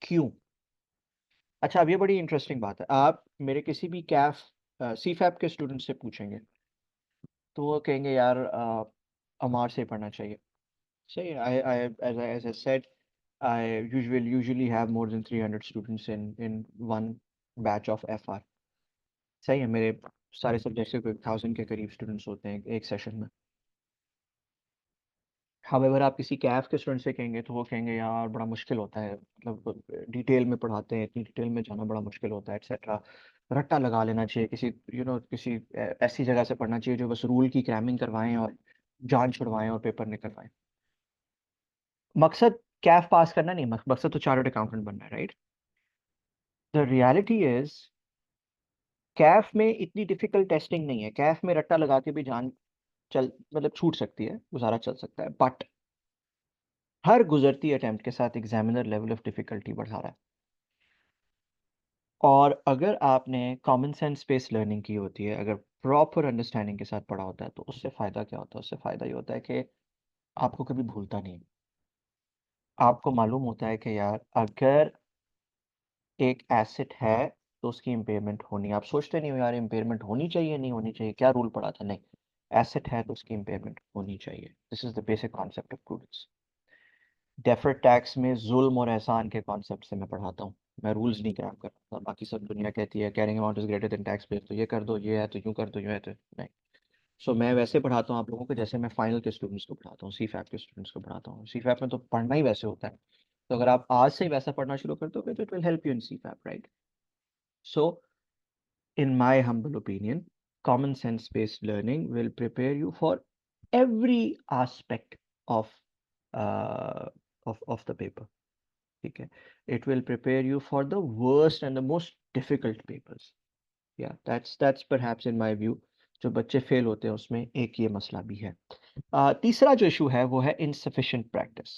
क्यों? अच्छा, अब ये बड़ी इंटरेस्टिंग बात है। आप मेरे किसी भी कैफ सी फैप के स्टूडेंट से पूछेंगे, तो वो कहेंगे यार अमार से पढ़ना चाहिए। सही है। I as I said, I usually have more than 300 students in one batch of FR। सही है, मेरे सारे सब्जेक्ट्स के कोई 1000 के करीब स्टूडेंट्स होते हैं एक सेशन में। हावेवर, आप किसी कैफ के स्टूडेंट से कहेंगे तो वो कहेंगे यार बड़ा मुश्किल होता है, मतलब डिटेल में पढ़ाते हैं, इतनी डिटेल में जाना बड़ा मुश्किल होता है, एक्सेट्रा। रट्टा लगा लेना चाहिए, किसी किसी ऐसी जगह से पढ़ना चाहिए जो बस रूल की क्रैमिंग करवाएं और जान छुड़वाएं और पेपर निकलवाएं। मकसद कैफ पास करना नहीं, मकसद तो चार्टर्ड अकाउंटेंट बनना है, right? The reality is, Kaif में इतनी डिफिकल्ट टेस्टिंग नहीं है। कैफ में रट्टा लगा के भी जान चल, मतलब छूट सकती है, गुजारा चल सकता है। बट हर गुजरती अटेम्प्ट के साथ एग्जामिनर लेवल ऑफ डिफिकल्टी बढ़ा रहा है। और अगर आपने कॉमन सेंस बेस्ड लर्निंग की होती है, अगर प्रॉपर अंडरस्टैंडिंग के साथ पढ़ा होता है, तो उससे फ़ायदा क्या होता है? उससे फ़ायदा ये होता है कि आपको कभी भूलता नहीं। आपको मालूम होता है कि यार, अगर एक एसेट है तो उसकी इम्पेयरमेंट होनी है। आप सोचते नहीं हो यार इम्पेयरमेंट होनी चाहिए, नहीं होनी चाहिए, क्या रूल पड़ा था? नहीं, एसेट है तो उसकी इम्पेयरमेंट होनी चाहिए। This is the basic concept of prudence. Deferred tax में जुल्म और एहसान के कॉन्सेप्ट से मैं पढ़ाता हूँ। मैं रूल्स नहीं क्रैक करता। बाकी सब दुनिया कहती है carrying amount is greater than tax पे, तो ये कर दो, ये है तो यूँ कर दो, यूँ है तो नहीं। सो मैं वैसे पढ़ाता हूँ आप लोगों को जैसे मैं फाइनल के स्टूडेंट्स को पढ़ाता हूँ, सी फैप के स्टूडेंट्स को पढ़ाता हूँ। सी फैप में तो पढ़ना ही वैसे होता है। तो अगर आप आज से ही वैसा पढ़ना शुरू कर दोगे तो it will help you in CFAP, right? So in my humble opinion, common sense based learning will prepare you for every aspect of uh, of the paper. Okay, it will prepare you for the worst and the most difficult papers. Yeah, that's perhaps in my view, जो बच्चे fail होते हैं उसमें एक ये मसला भी है। तीसरा जो इशू है वो है insufficient practice,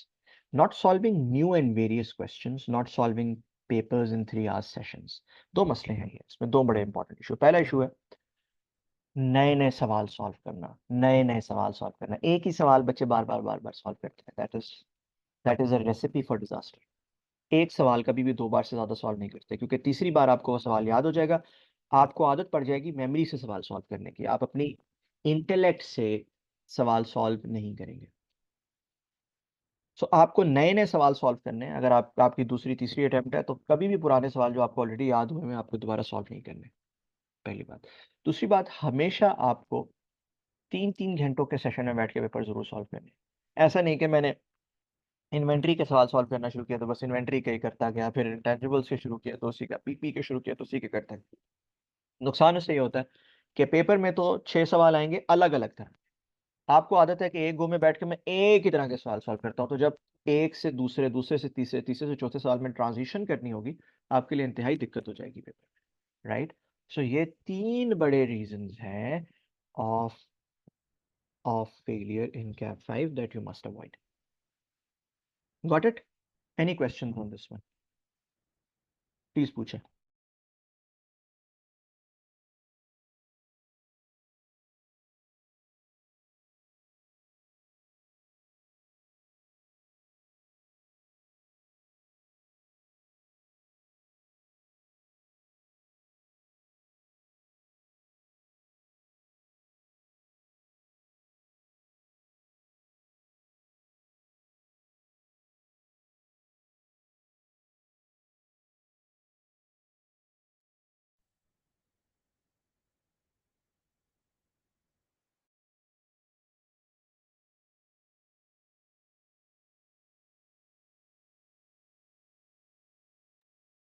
not solving new and various questions, not solving papers in 3 hours sessions। दो मसले हैं ये, इसमें दो बड़े इंपॉर्टेंट इशू। पहला इशू है नए नए सवाल सॉल्व करना। नए नए सवाल सॉल्व करना, एक ही सवाल बच्चे बार बार सॉल्व करते हैं। That is a recipe for disaster. एक सवाल कभी भी 2 बार से ज्यादा सॉल्व नहीं करते, क्योंकि तीसरी बार आपको वो सवाल याद हो जाएगा। आपको आदत पड़ जाएगी मेमोरी से सवाल सॉल्व करने की, आप अपनी इंटेलेक्ट से सवाल सॉल्व नहीं करेंगे। सो आपको नए नए सवाल सॉल्व करने हैं। अगर आपकी दूसरी तीसरी अटेम्प्ट है, तो कभी भी पुराने सवाल जो आपको ऑलरेडी याद हुए हैं आपको दोबारा सॉल्व नहीं करने। पहली बात। दूसरी बात, हमेशा आपको 3-3 घंटों के सेशन में बैठ के पेपर जरूर सॉल्व करने। ऐसा नहीं कि मैंने इन्वेंट्री के सवाल सॉल्व करना शुरू किया तो बस इन्वेंट्री का ही करता गया, फिर इंटेंजिबल्स के शुरू किया तो उसी का, पीपी के शुरू किया तो उसी के करता गया। नुकसान उससे ये होता है कि पेपर में तो 6 सवाल आएंगे अलग अलग तरह। आपको आदत है कि एक गो में बैठ के मैं एक ही तरह के सवाल सॉल्व करता हूँ, तो जब एक से दूसरे, दूसरे से तीसरे, तीसरे से चौथे सवाल में ट्रांजिशन करनी होगी, आपके लिए इंतहाई दिक्कत हो जाएगी पेपर, राइट? सो ये 3 बड़े रीजंस हैं of failure in CAP 5 that you must avoid. Got it? Any questions on this one? Please पूछे।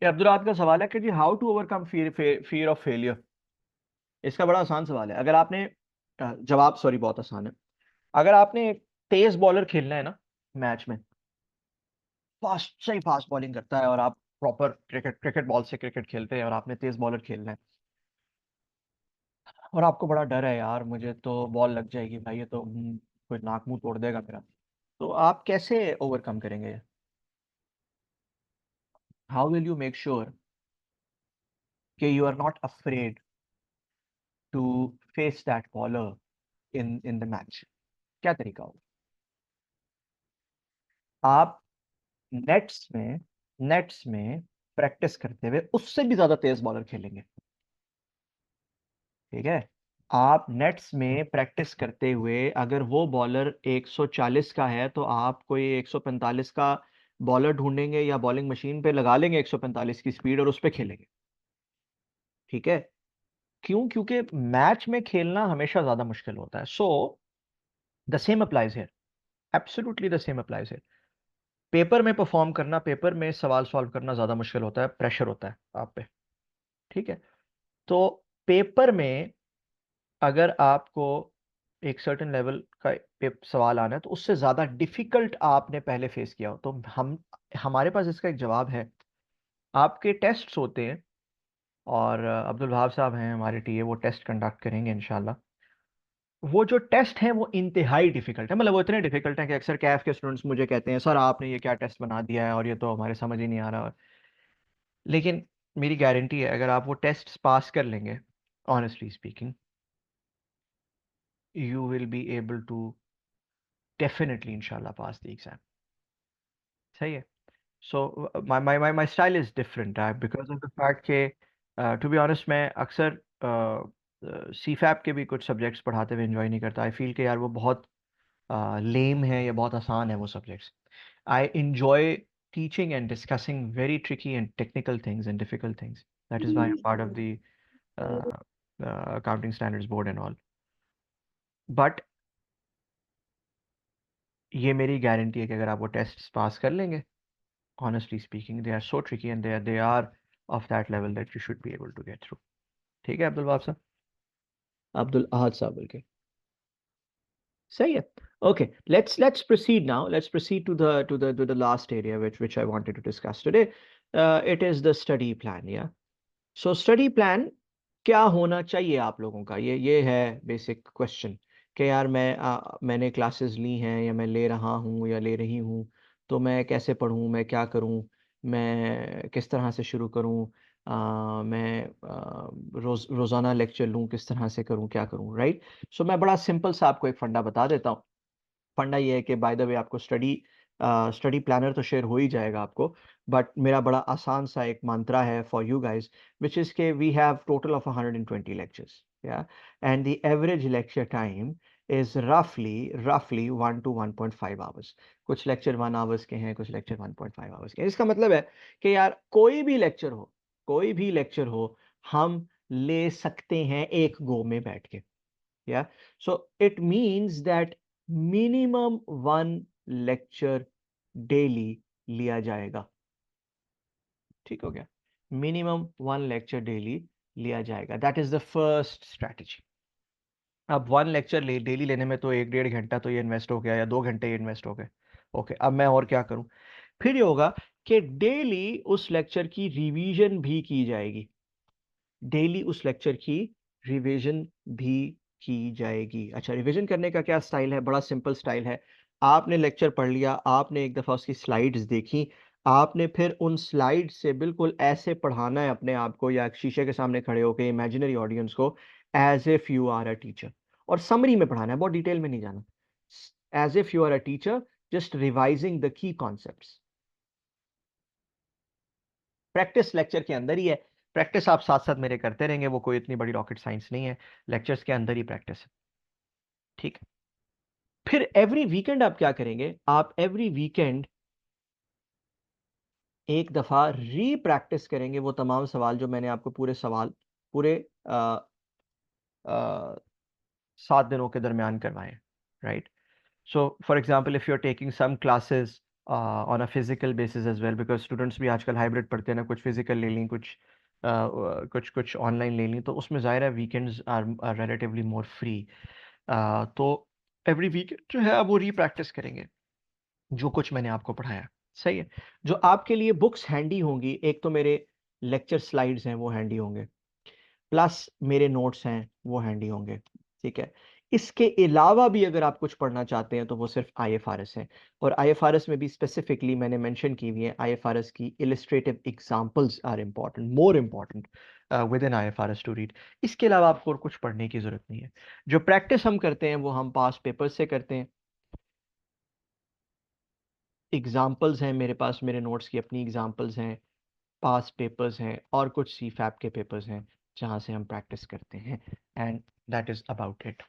ये अब्दुल राहत का सवाल है कि जी how to overcome fear of failure. इसका बड़ा आसान सवाल है। अगर आपने जवाब सॉरी बहुत आसान है। अगर आपने एक तेज बॉलर खेलना है ना मैच में, फास्ट से ही फास्ट बॉलिंग करता है और आप प्रॉपर क्रिकेट क्रिकेट बॉल से क्रिकेट खेलते हैं और आपने तेज बॉलर खेलना है और आपको बड़ा डर है यार मुझे तो बॉल लग जाएगी भाई, ये तो कोई नाक मुंह तोड़ देगा मेरा, तो आप कैसे ओवरकम करेंगे? How will you make sure कि you are not afraid to face that bowler in the match? क्या तरीका होगा? आप नेट्स में प्रैक्टिस करते हुए उससे भी ज्यादा तेज बॉलर खेलेंगे। ठीक है, आप नेट्स में प्रैक्टिस करते हुए अगर वो बॉलर 140 का है तो आप कोई 145 का बॉलर ढूंढेंगे या बॉलिंग मशीन पे लगा लेंगे 145 की स्पीड और उस पे खेलेंगे। ठीक है, क्यों? क्योंकि मैच में खेलना हमेशा ज्यादा मुश्किल होता है। So the same applies here, absolutely the same applies here. Paper में परफॉर्म करना, पेपर में सवाल सॉल्व करना ज्यादा मुश्किल होता है, प्रेशर होता है आप पे। ठीक है, तो पेपर में अगर आपको एक सर्टेन लेवल का सवाल आना है तो उससे ज्यादा डिफिकल्ट आपने पहले फेस किया हो, तो हम हमारे पास इसका एक जवाब है। आपके टेस्ट्स होते हैं और अब्दुल वहाब साहब हैं हमारे टीए, वो टेस्ट कंडक्ट करेंगे इंशाल्लाह। वो जो टेस्ट हैं वो इंतहाई डिफिकल्ट है, मतलब वो इतने डिफिकल्ट हैं कि अक्सर कैफ के स्टूडेंट्स मुझे कहते हैं सर आपने ये क्या टेस्ट बना दिया है और ये तो हमारे समझ ही नहीं आ रहा। लेकिन मेरी गारंटी है अगर आप वो टेस्ट पास कर लेंगे, honestly speaking, you will be able to definitely इंशाल्लाह पास द एग्जाम। सही है। So my style is different because of the fact के टू बी ऑनेस्ट मैं अक्सर सी फैप के भी कुछ सब्जेक्ट्स पढ़ाते हुए एंजॉय नहीं करता। आई फील कि यार वो बहुत लेम है या बहुत आसान है वो subjects. I enjoy teaching and discussing very tricky and technical things and difficult things. That is why I'm part of the uh, accounting standards board and all. But ये मेरी गारंटी है कि अगर आप वो टेस्ट पास कर लेंगे, honestly speaking, they are so tricky and they are of that level that you should be able to get through. ठीक है अब्दुल वाब साहब, अब्दुल अहद साहब बोल के। सही है। Okay, let's proceed now. Let's proceed to the last area which I wanted to discuss today. It is the study plan. Yeah. So study plan क्या होना चाहिए आप लोगों का, ये है बेसिक क्वेश्चन कि यार मैंने क्लासेस ली हैं या मैं ले रहा हूँ या ले रही हूँ, तो मैं कैसे पढूं, मैं क्या करूँ, मैं किस तरह से शुरू करूँ, मैं रोज़ाना लेक्चर लूँ, किस तरह से करूँ, क्या करूँ, राइट? सो मैं बड़ा सिंपल सा आपको एक फंडा बता देता हूँ। फंडा ये है कि बाय द वे आपको स्टडी प्लानर तो शेयर हो ही जाएगा आपको, बट मेरा बड़ा आसान सा एक मंत्रा है for you guys, which is के we have total of 120 lectures, yeah, and the average lecture time is roughly 1 to 1.5 hours. कुछ लेक्चर 1 आवर्स के हैं, कुछ लेक्चर 1.5 आवर्स के हैं। इसका मतलब है कि यार कोई भी लेक्चर हो, हम ले सकते हैं एक गो में बैठ के। Yeah, so it means that minimum one lecture daily लिया जाएगा। ठीक हो गया, मिनिमम वन लेक्चर डेली लिया जाएगा। That is the first strategy. अब वन लेक्चर डेली लेने में तो 1-1.5 घंटा तो ये इन्वेस्ट हो गया या 2 घंटे ये इन्वेस्ट हो गए। ओके, अब मैं और क्या करूं? फिर ये होगा कि डेली उस लेक्चर की रिवीजन भी की जाएगी। डेली उस लेक्चर की रिवीजन भी की जाएगी। अच्छा, रिवीजन करने का क्या स्टाइल है? बड़ा सिंपल स्टाइल है। आपने लेक्चर पढ़ लिया, आपने एक दफ़ा उसकी स्लाइड्स देखी, आपने फिर उन स्लाइड से बिल्कुल ऐसे पढ़ाना है अपने आप को, या शीशे के सामने खड़े होकर इमेजिनरी ऑडियंस को, as if you are a teacher. और समरी में पढ़ाना है, बहुत डिटेल में नहीं जाना। As if you are a teacher, just revising the key concepts. Practice lecture के अंदर ही है। प्रैक्टिस आप साथ साथ मेरे करते रहेंगे, वो कोई इतनी बड़ी रॉकेट साइंस नहीं है। लेक्चर्स के अंदर ही प्रैक्टिस है। ठीक है। फिर एवरी वीकेंड आप क्या करेंगे, आप एवरी वीकेंड एक दफा री प्रैक्टिस करेंगे वो तमाम सवाल जो मैंने आपको पूरे सवाल पूरे आ, आ, 7 दिनों के दरमियान करवाए। Right. So for example, if you are taking some classes on a physical basis as well, because students भी आजकल हाइब्रिड पढ़ते हैं ना, कुछ फिजिकल ले लें, कुछ कुछ ऑनलाइन ले लें, तो उसमें ज़ाहिर है weekends are relatively more free. तो एवरी वीक जो है अब वो री प्रैक्टिस करेंगे जो कुछ मैंने आपको पढ़ाया। सही है। जो आपके लिए बुक्स हैंडी होंगी, एक तो मेरे लेक्चर स्लाइड्स हैं वो हैंडी होंगे, प्लस मेरे नोट्स हैं वो हैंडी होंगे। ठीक है। इसके अलावा भी अगर आप कुछ पढ़ना चाहते हैं तो वो सिर्फ आईएफआरएस है। और आईएफआरएस में भी स्पेसिफिकली मैंने मेंशन की हुई है, आईएफआरएस की illustrative examples are important, more important within IFRS to read. इसके अलावा आपको और कुछ पढ़ने की जरूरत नहीं है। जो प्रैक्टिस हम करते हैं वो हम पास पेपर्स से करते हैं। एग्जाम्पल्स हैं मेरे पास, मेरे नोट्स की अपनी एग्जाम्पल्स हैं, पास पेपर्स हैं, और कुछ सी फैप के पेपर्स हैं जहाँ से हम प्रैक्टिस करते हैं। And that is about it.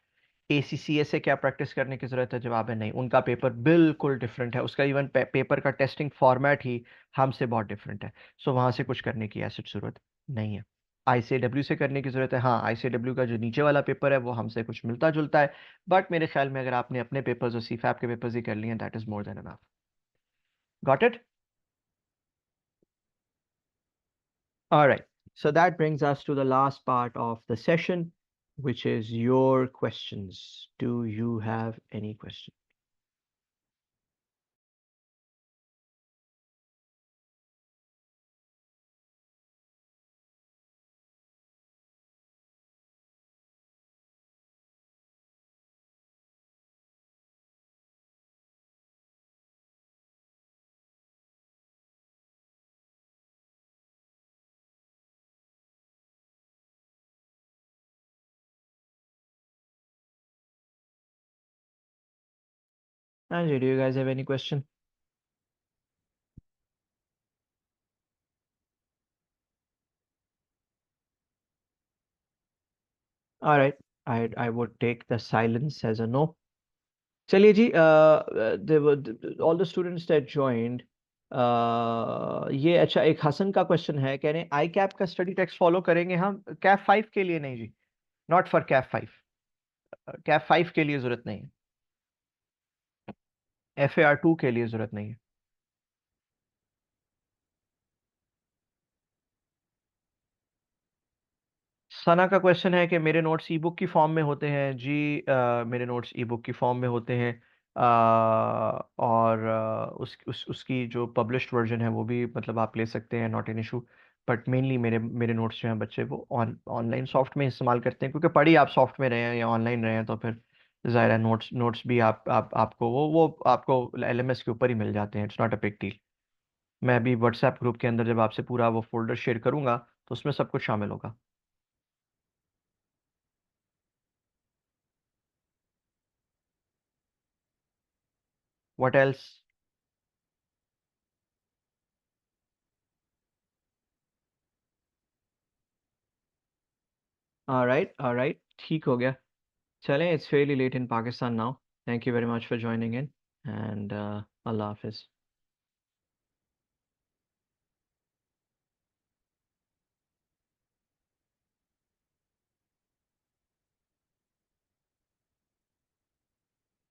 ACCA से क्या प्रैक्टिस करने की ज़रूरत है? जवाब है नहीं। उनका पेपर बिल्कुल डिफरेंट है, उसका इवन पेपर का टेस्टिंग फॉर्मेट ही हमसे बहुत डिफरेंट है। सो वहाँ से कुछ करने की ऐसी ज़रूरत नहीं है। आईसीडब्ल्यू से करने की ज़रूरत है, हाँ। आईसीडब्ल्यू का जो नीचे वाला पेपर है वो हमसे कुछ मिलता जुलता है, बट मेरे ख्याल में अगर आपने अपने पेपर्स और सी फैप के पेपर्स ही कर लिए हैं, that is more than enough. Got it? All right. So that brings us to the last part of the session, which is your questions. Do you have any questions? Anjay, do you guys have any question? All right. I would take the silence as a no. चलिए जी, there were all the students that joined. ये अच्छा, एक हसन का question है, कह रहे हैं आई cap का स्टडी टेक्स्ट फॉलो करेंगे हम कैप 5 के लिए? नहीं जी, नॉट फॉर कैप 5। कैप 5 के लिए जरूरत नहीं है, FAR 2 के लिए जरूरत नहीं है। सना का क्वेश्चन है कि मेरे नोट्स ई बुक की फॉर्म में होते हैं जी। मेरे नोट्स ई बुक की फॉर्म में होते हैं। और उसकी जो पब्लिश्ड वर्जन है वो भी मतलब आप ले सकते हैं, not an issue. But mainly मेरे मेरे नोट्स जो हैं बच्चे वो ऑनलाइन सॉफ्ट में इस्तेमाल करते हैं, क्योंकि पढ़ी आप सॉफ्ट में रहे हैं या ऑनलाइन रहे हैं तो फिर ज़ाहिर है नोट्स नोट्स भी आपको वो आपको LMS के ऊपर ही मिल जाते हैं। It's not a big deal. मैं अभी व्हाट्सएप ग्रुप के अंदर जब आपसे पूरा वो फोल्डर शेयर करूंगा तो उसमें सब कुछ शामिल होगा। What else? ऑलराइट, ठीक हो गया। चलें, it's fairly late in Pakistan now. Thank you very much for joining in, and अल्लाह हाफिज़।